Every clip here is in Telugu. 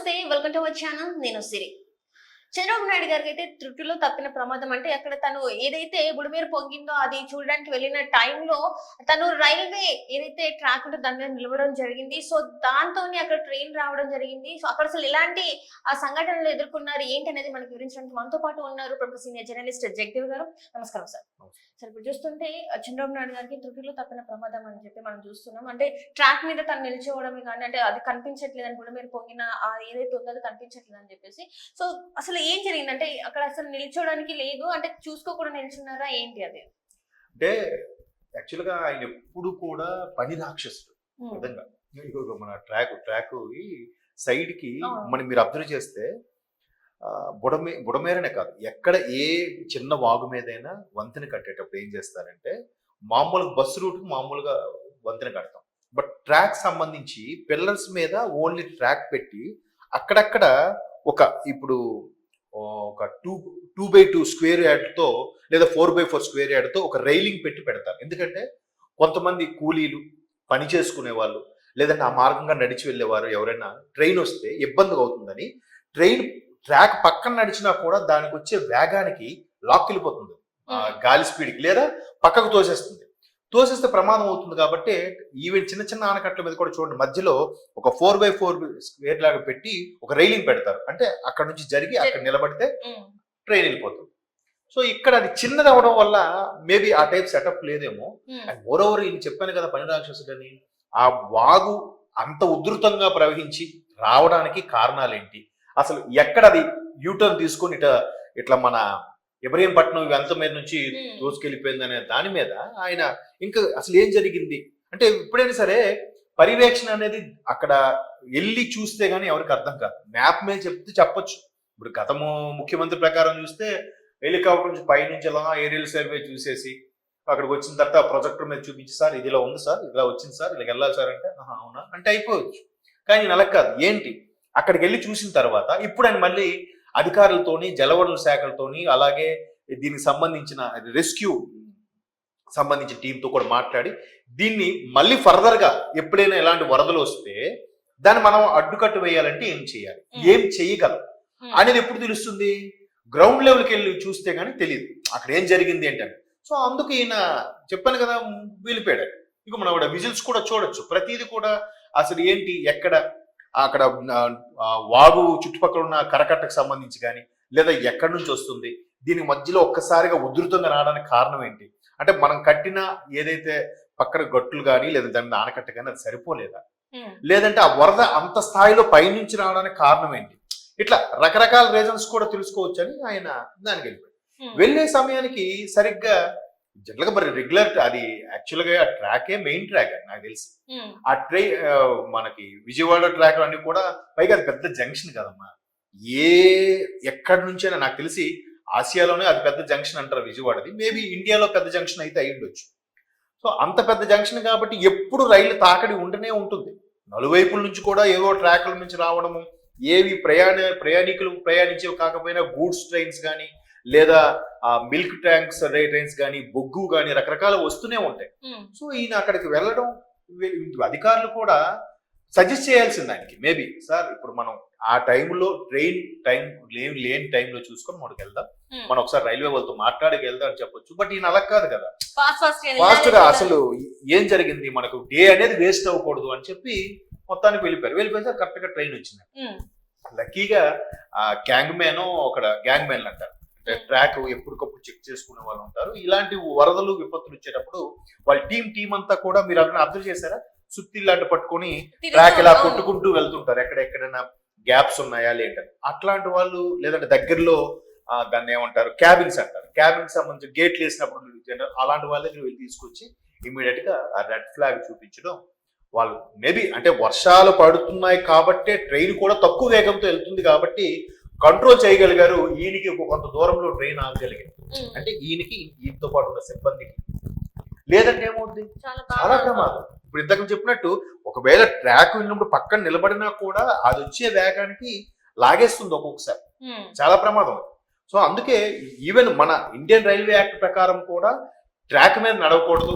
నమస్తే, వెల్కమ్ టు అవర్ ఛానల్. నేను సిరి. చంద్రబాబు నాయుడు గారికి అయితే త్రుటిలో తప్పిన ప్రమాదం అంటే అక్కడ తను ఏదైతే బుడమేరు పొంగిందో అది చూడడానికి వెళ్ళిన టైంలో తను రైల్వే ఏదైతే ట్రాక్ ఉందో దాని మీద నిలవడం జరిగింది. సో దాంతోనే అక్కడ ట్రైన్ రావడం జరిగింది. సో అక్కడ అసలు ఎలాంటి ఆ సంఘటనలు ఎదుర్కొన్నారు ఏంటి అనేది మనకు వివరించడానికి మనతో పాటు ఉన్నారు ప్రముఖ సీనియర్ జర్నలిస్ట్ జగదేవ్ గారు. నమస్కారం సార్. సార్, ఇప్పుడు చూస్తుంటే చంద్రబాబు నాయుడు గారికి త్రుటిలో తప్పిన ప్రమాదం అని చెప్పి మనం చూస్తున్నాం. అంటే ట్రాక్ మీద తను నిలిచిపోవడమే కానీ అంటే అది కనిపించట్లేదు అని బుడమేరు పొంగిన ఏదైతే ఉందో అది కనిపించట్లేదు అని చెప్పేసి. సో అసలు ఏం జరిగిందంటే అక్కడ అసలు నిల్చోడానికి లేదు అంటే చూసుకోకుండా నిల్చున్నారా ఏంటి అది? అంటే యాక్చువల్ గా ఆయన ఎప్పుడు కూడా పని రాక్షసుడు విధంగా. మన ట్రాక్ సైడ్ కి మనం మీరు అబ్జర్వ్ చేస్తే బుడమేరనే కాదు, ఎక్కడ ఏ చిన్న వాగు మీదైనా వంతెన కట్టేటప్పుడు ఏం చేస్తారంటే మామూలుగా బస్సు రూట్ కు మామూలుగా వంతెన కడతాం. బట్ ట్రాక్ సంబంధించి పిల్లర్స్ మీద ఓన్లీ ట్రాక్ పెట్టి అక్కడక్కడ ఇప్పుడు ఒక 2x2 స్క్వేర్ యార్డ్తో లేదా 4x4 స్క్వేర్ యార్డ్తో ఒక రైలింగ్ పెట్టి పెడతారు. ఎందుకంటే కొంతమంది కూలీలు పని చేసుకునే వాళ్ళు లేదంటే ఆ మార్గంగా నడిచి వెళ్ళేవారు ఎవరైనా ట్రైన్ వస్తే ఇబ్బంది అవుతుందని ట్రాక్ పక్కన నడిచినా కూడా దానికి వచ్చే వేగానికి లాక్కెళ్ళిపోతుంది, గాలి స్పీడ్కి, లేదా పక్కకు తోసేస్తే ప్రమాదం అవుతుంది. కాబట్టి ఈవెన్ చిన్న చిన్న ఆనకట్ల మీద కూడా చూడండి, మధ్యలో ఒక 4x4 స్క్వేర్ లాగా పెట్టి ఒక రైలింగ్ పెడతారు. అంటే అక్కడ నుంచి జరిగి అక్కడ నిలబడితే ట్రైన్ వెళ్ళిపోతుంది. సో ఇక్కడ అది చిన్నది అవడం వల్ల మేబీ ఆ టైప్ సెటప్ లేదేమో. అండ్ మోరోవర్ ఈయన చెప్పాను కదా పని రాక్షసుడని, ఆ వాగు అంత ఉధృతంగా ప్రవహించి రావడానికి కారణాలేంటి, అసలు ఎక్కడ అది యూటర్న్ తీసుకొని ఇట్లా మన ఇబ్రహీంపట్నం ఇవంత మీద నుంచి దోసుకెళ్ళిపోయింది అనే దాని మీద ఆయన ఇంకా అసలు ఏం జరిగింది అంటే ఎప్పుడైనా సరే పర్యవేక్షణ అనేది అక్కడ వెళ్ళి చూస్తే గానీ ఎవరికి అర్థం కాదు. మ్యాప్ మీద చెప్పొచ్చు. ఇప్పుడు గతము ముఖ్యమంత్రి ప్రకారం చూస్తే హెలికాప్టర్ నుంచి పైనుంచి ఎలా ఏరియల్ సర్వే చూసేసి అక్కడికి వచ్చిన తర్వాత ప్రొజెక్టర్ మీద చూపించి సార్ ఇది ఇలా ఉంది సార్, ఇలా వచ్చింది సార్, ఇలా వెళ్ళాలి సార్ అంటే అవునా అంటే అయిపోవచ్చు. కానీ నెల కాదు, ఏంటి అక్కడికి వెళ్ళి చూసిన తర్వాత ఇప్పుడు ఆయన మళ్ళీ అధికారులతోని జలవనరుల శాఖలతోని అలాగే దీనికి సంబంధించిన రెస్క్యూ సంబంధించిన టీంతో కూడా మాట్లాడి దీన్ని మళ్ళీ ఫర్దర్ గా ఎప్పుడైనా ఇలాంటి వరదలు వస్తే దాన్ని మనం అడ్డుకట్టు వేయాలంటే ఏం చేయాలి, ఏం చేయగలం అనేది ఎప్పుడు తెలుస్తుంది? గ్రౌండ్ లెవెల్కి వెళ్ళి చూస్తే గానీ తెలియదు అక్కడ ఏం జరిగింది ఏంటని. సో అందుకు ఈయన చెప్పాను కదా వెళ్ళిపోయాడు. ఇక మనం విజిల్స్ కూడా చూడొచ్చు, ప్రతిదీ కూడా అసలు ఏంటి ఎక్కడ అక్కడ వాగు చుట్టుపక్కల ఉన్న కరకట్టకు సంబంధించి కానీ లేదా ఎక్కడి నుంచి వస్తుంది, దీని మధ్యలో ఒక్కసారిగా ఉధృతంగా రావడానికి కారణం ఏంటి, అంటే మనం కట్టిన ఏదైతే పక్కన గట్టులు కానీ లేదా దాని మీద ఆనకట్ట కానీ అది సరిపోలేదా, లేదంటే ఆ వరద అంత స్థాయిలో పైనుంచి రావడానికి కారణం ఏంటి, ఇట్లా రకరకాల రీజన్స్ కూడా తెలుసుకోవచ్చు అని ఆయన దానికి వెళ్ళిపోయాడు. వెళ్ళే సమయానికి సరిగ్గా జనరల్ గా మరి రెగ్యులర్ అది యాక్చువల్ గా ట్రాకే మెయిన్ ట్రాక్ నాకు తెలిసి. ఆ మనకి విజయవాడ ట్రాక్ అన్ని కూడా పైగా అది పెద్ద జంక్షన్ కదమ్మా, ఎక్కడి నుంచైనా నాకు తెలిసి ఆసియాలోనే అది పెద్ద జంక్షన్ అంటారు విజయవాడది, మేబీ ఇండియాలో పెద్ద జంక్షన్ అయితే అయి ఉండొచ్చు. సో అంత పెద్ద జంక్షన్ కాబట్టి ఎప్పుడు రైలు తాకడి ఉండనే ఉంటుంది. నలువైపుల నుంచి కూడా ఏవో ట్రాక్ల నుంచి రావడము, ఏవి ప్రయాణికులు ప్రయాణించేవి కాకపోయినా గూడ్స్ ట్రైన్స్ కానీ లేదా మిల్క్ ట్యాంక్స్ ట్రైన్స్ కానీ బొగ్గు కానీ రకరకాల వస్తూనే ఉంటాయి. సో ఈయన అక్కడికి వెళ్ళడం అధికారులు కూడా సజెస్ట్ చేయాల్సింది ఆయనకి, మేబీ సార్ ఇప్పుడు మనం ఆ టైంలో ట్రైన్ టైం లేని టైంలో చూసుకొని మనకి వెళ్దాం, మనం ఒకసారి రైల్వే వాళ్ళతో మాట్లాడికి వెళ్దాం అని చెప్పొచ్చు. బట్ ఈయన అలా కాదు కదా, ఫాస్ట్ గా అసలు ఏం జరిగింది మనకు డే అనేది వేస్ట్ అవ్వకూడదు అని చెప్పి మొత్తానికి వెళ్ళిపోయారు. కరెక్ట్ గా ట్రైన్ వచ్చింది. లక్కీగా గ్యాంగ్ మ్యాన్లు అంటారు, ట్రాక్ ఎప్పటికప్పుడు చెక్ చేసుకునే వాళ్ళు ఉంటారు. ఇలాంటి వరదలు విపత్తులు వచ్చేటప్పుడు వాళ్ళ టీం అంతా కూడా మీరు అబ్జర్వ్ చేశారా, సుత్తిల్లాంటి పట్టుకొని ట్రాక్ ఇలా కొట్టుకుంటూ వెళ్తుంటారు, ఎక్కడెక్కడైనా గ్యాప్స్ ఉన్నాయా లేదంటే అట్లాంటి వాళ్ళు, లేదంటే దగ్గరలో దాన్ని ఏమంటారు క్యాబిన్స్ అంటారు, క్యాబిన్ సంబంధించి గేట్లు వేసినప్పుడు అలాంటి వాళ్ళ దగ్గర వెళ్ళి తీసుకొచ్చి ఇమీడియట్ గా ఆ రెడ్ ఫ్లాగ్ చూపించడం. వాళ్ళు మేబీ అంటే వర్షాలు పడుతున్నాయి కాబట్టే ట్రైన్ కూడా తక్కువ వేగంతో వెళ్తుంది కాబట్టి కంట్రోల్ చేయగలిగారు, ఈయనకి కొంత దూరంలో ట్రైన్ ఆగగలిగింది. అంటే ఈయనతో పాటు ఉన్న సిబ్బందికి, లేదంటే ఏమవుతుంది చాలా ప్రమాదం. ఇప్పుడు ఇంతకు చెప్పినట్టు ఒకవేళ ట్రాక్ వెళ్ళినప్పుడు పక్కన నిలబడినా కూడా అది వచ్చే వేగానికి లాగేస్తుంది ఒక్కొక్కసారి, చాలా ప్రమాదం. సో అందుకే ఈవెన్ మన ఇండియన్ రైల్వే యాక్ట్ ప్రకారం కూడా ట్రాక్ మీద నడవకూడదు,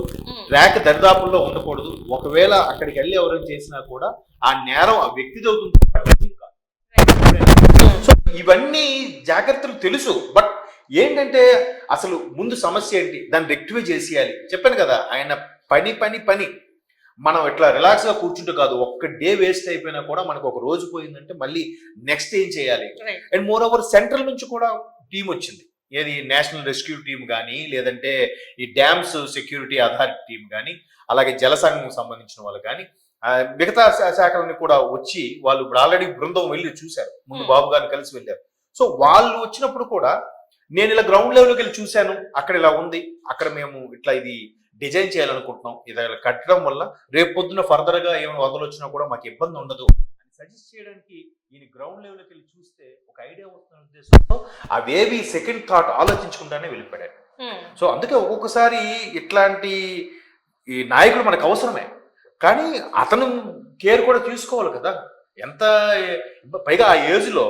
ట్రాక్ దరిదాపుల్లో ఉండకూడదు. ఒకవేళ అక్కడికి వెళ్ళి ఎవరైనా చేసినా కూడా ఆ నేరం ఆ వ్యక్తిది అవుతుంది. ఇవన్నీ జాగ్రత్తలు తెలుసు. బట్ ఏంటంటే అసలు ముందు సమస్య ఏంటి, దాన్ని రెక్టిఫై చేసేయాలి. చెప్పాను కదా, ఆయన పని పని పని. మనం ఇట్లా రిలాక్స్ గా కూర్చుంటే కాదు, ఒక్క డే వేస్ట్ అయిపోయినా కూడా మనకు ఒక రోజు పోయిందంటే మళ్ళీ నెక్స్ట్ ఏం చేయాలి. Right. And more over central నుంచి కూడా టీం వచ్చింది. ఏది నేషనల్ రెస్క్యూ టీం కానీ, లేదంటే ఈ డ్యామ్స్ సెక్యూరిటీ అథారిటీ టీం కానీ, అలాగే జల సంఘం సంబంధించిన వాళ్ళు కానీ, మిగతా శాఖలని కూడా వచ్చి వాళ్ళు ఇప్పుడు ఆల్రెడీ బృందం వెళ్ళి చూశారు, ముందు బాబు గారిని కలిసి వెళ్ళారు. సో వాళ్ళు వచ్చినప్పుడు కూడా నేను ఇలా గ్రౌండ్ లెవెల్కి వెళ్ళి చూశాను, అక్కడ ఇలా ఉంది, అక్కడ మేము ఇట్లా ఇది డిజైన్ చేయాలనుకుంటున్నాం, ఇది ఇలా కట్టడం వల్ల రేపు పొద్దున ఫర్దర్ గా ఏమైనా వదలు వచ్చినా కూడా మాకు ఇబ్బంది ఉండదు అని సజెస్ట్ చేయడానికి ఈయన గ్రౌండ్ లెవెల్కి వెళ్ళి చూస్తే ఒక ఐడియా వస్తున్న ఉద్దేశంతో అవేవి సెకండ్ థాట్ ఆలోచించుకుంటానే వెళ్ళిపోయాడు. సో అందుకే ఒక్కొక్కసారి ఇట్లాంటి ఈ నాయకులు మనకు అవసరమే, కానీ అతను కేర్ కూడా తీసుకోవాలి కదా. ఎంత పైగా ఆ ఏజ్ లో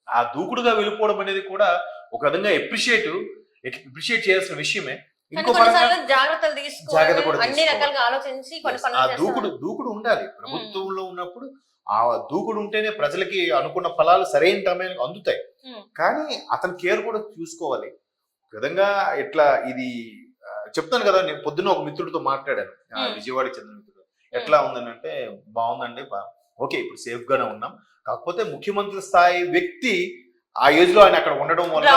ఆ దూకుడుగా వెళ్ళిపోవడం అనేది కూడా ఒక విధంగా అప్రిషియేట్ చేయాల్సిన విషయమే. ఇంకో జాగ్రత్తలు జాగ్రత్త కూడా తీసుకోవాలి, అన్ని రకాలుగా ఆలోచించి ఆ దూకుడు ఉండాలి. ప్రభుత్వంలో ఉన్నప్పుడు ఆ దూకుడు ఉంటేనే ప్రజలకి అనుకున్న ఫలాలు సరైన సమయానికి అందుతాయి. కానీ అతని కేర్ కూడా చూసుకోవాలి. ఒక విధంగా ఇట్లా ఇది చెప్తాను కదా, నేను పొద్దున్న ఒక మిత్రుడితో మాట్లాడాను, విజయవాడకి చెందిన మిత్రుడు. ఎట్లా ఉందని అంటే, బాగుందండి, ఓకే ఇప్పుడు సేఫ్ గానే ఉన్నాం, కాకపోతే ముఖ్యమంత్రి స్థాయి వ్యక్తి ఆ ఏజ్ లో ఆయన అక్కడ ఉండడం వల్ల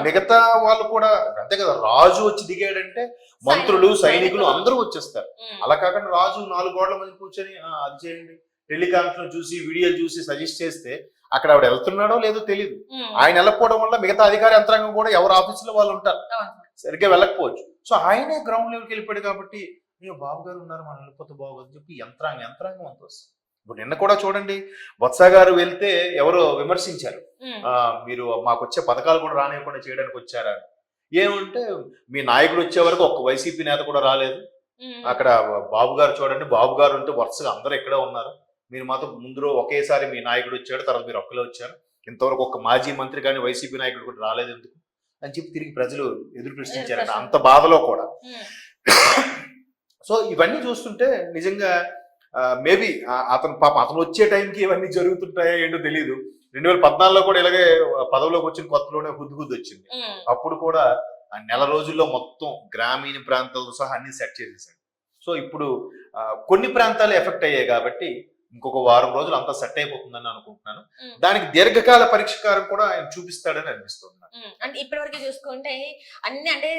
మిగతా వాళ్ళు కూడా అంతే కదా, రాజు వచ్చి దిగాడంటే మంత్రులు సైనికులు అందరూ వచ్చేస్తారు. అలా కాకుండా రాజు 4 గోడల మంది కూర్చొని అది చేయండి, టెలికాన్ఫరెన్స్ చూసి వీడియోలు చూసి సజెస్ట్ చేస్తే అక్కడ ఆవిడ వెళ్తున్నాడో లేదో తెలియదు. ఆయన వెళ్ళకపోవడం వల్ల మిగతా అధికార యంత్రాంగం కూడా ఎవరు ఆఫీసులో వాళ్ళు ఉంటారు, సరిగ్గా వెళ్ళకపోవచ్చు. సో ఆయనే గ్రౌండ్ లెవెల్కి వెళ్ళిపోయాడు కాబట్టి బాబు గారు ఉన్నారు, మనం వెళ్ళిపోతే బాగోదని చెప్పి యంత్రాంగం అంత వస్తుంది. ఇప్పుడు నిన్న కూడా చూడండి, బొత్స గారు వెళ్తే ఎవరో విమర్శించారు, మీరు మాకు వచ్చే పథకాలు కూడా రానివ్వకుండా చేయడానికి వచ్చారా. ఏమంటే మీ నాయకుడు వచ్చే వరకు ఒక్క వైసీపీ నేత కూడా రాలేదు, అక్కడ బాబు గారు చూడండి, బాబు గారు ఉంటే వరుసగా అందరూ ఎక్కడే ఉన్నారు, మీరు మాత్రం ముందు ఒకేసారి మీ నాయకుడు వచ్చాడు, తర్వాత మీరు ఒక్కలే వచ్చారు, ఇంతవరకు ఒక మాజీ మంత్రి కానీ వైసీపీ నాయకుడు కూడా రాలేదు ఎందుకు అని చెప్పి తిరిగి ప్రజలు ఎదురు ప్రశ్నించారంట, అంత బాధలో కూడా. సో ఇవన్నీ చూస్తుంటే నిజంగా మేబీ అతను వచ్చే టైంకి ఇవన్నీ జరుగుతుంటాయో ఏంటో తెలియదు. 2014లో కూడా ఇలాగే పదవిలోకి వచ్చిన కొత్తలోనే హుద్హుద్ వచ్చింది. అప్పుడు కూడా నెల రోజుల్లో మొత్తం గ్రామీణ ప్రాంతాలతో సహా అన్ని సెట్ చేసేసాడు. సో ఇప్పుడు కొన్ని ప్రాంతాలు ఎఫెక్ట్ అయ్యాయి కాబట్టి ఇంకొక వారం రోజులు అంతా సెట్ అయిపోతుందని అనుకుంటున్నాను. దానికి దీర్ఘకాల పరిష్కారం కూడా ఆయన చూపిస్తాడని అనిపిస్తుంది. అంటే ఇప్పటి వరకు చూసుకుంటే అన్ని అంటే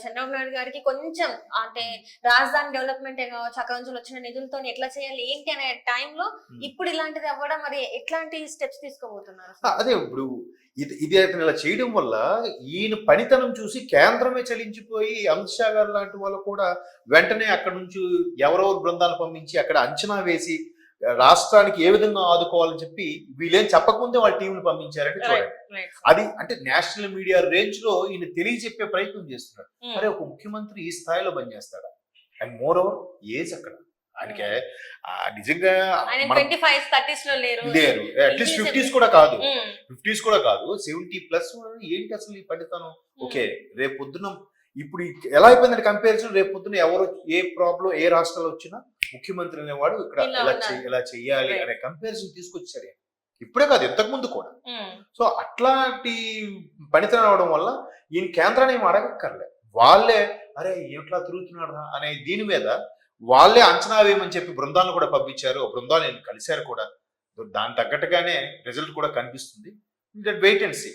చంద్రబాబు నాయుడు గారికి కొంచెం అంటే రాజధాని డెవలప్మెంట్ కావచ్చు, అక్కడ నుంచి వచ్చిన నిధులతో ఎట్లా చేయాలి ఏంటి అనే టైంలో ఇప్పుడు ఇలాంటిది అవ్వడం, మరి ఎట్లాంటి స్టెప్స్ తీసుకోబోతున్నారు? అదే ఇప్పుడు ఇది అతను ఇలా చేయడం వల్ల ఈయన పనితనం చూసి కేంద్రమే చలించిపోయి అమిత్ షా గారు లాంటి వాళ్ళు కూడా వెంటనే అక్కడ నుంచి ఎవరెవరు బృందాలు పంపించి అక్కడ అంచనా వేసి రాష్ట్రానికి ఏ విధంగా ఆదుకోవాలని చెప్పి వీళ్ళేం చెప్పకముందే వాళ్ళ టీంని పంపించారంటే చూడండి. అది అంటే నేషనల్ మీడియా రేంజ్ లో ఈయన తెలియజెప్పే ప్రయత్నం చేస్తున్నాడు. అరే ఒక ముఖ్యమంత్రి ఈ స్థాయిలో పనిచేస్తాడా, అండ్ మోర్ ఓవర్ ఏజ్ అక్కడ ఆయనకే నిజంగా లేరు, అట్లీస్ట్ 50s కూడా కాదు, 70+ ఏంటి అసలు ఈ పడితనం. ఓకే రేపు పొద్దున ఇప్పుడు ఎలా అయిపోయిందంటే కంపారిజన్, రేపు పొద్దున ఎవరు ఏ ప్రాబ్లం ఏ రాష్ట్రంలో వచ్చినా ముఖ్యమంత్రి అనేవాడు ఇక్కడ ఇలా చెయ్యాలి అనే కంపారిజన్ తీసుకొచ్చాడు. ఇప్పుడే కాదు ఇంతకు ముందు కూడా. సో అట్లాంటి పనితనం అవడం వల్ల ఈయన కేంద్రాన్ని ఏం అడగక్కర్లే, వాళ్ళే అరే ఎట్లా తిరుగుతున్నాడు అనే దీని మీద వాళ్ళే అంచనా వేయమని చెప్పి బృందాలను కూడా పంపించారు. బృందాలు నేను కలిశారు కూడా, దాని తగ్గట్టుగానే రిజల్ట్ కూడా కనిపిస్తుంది. Wait and see.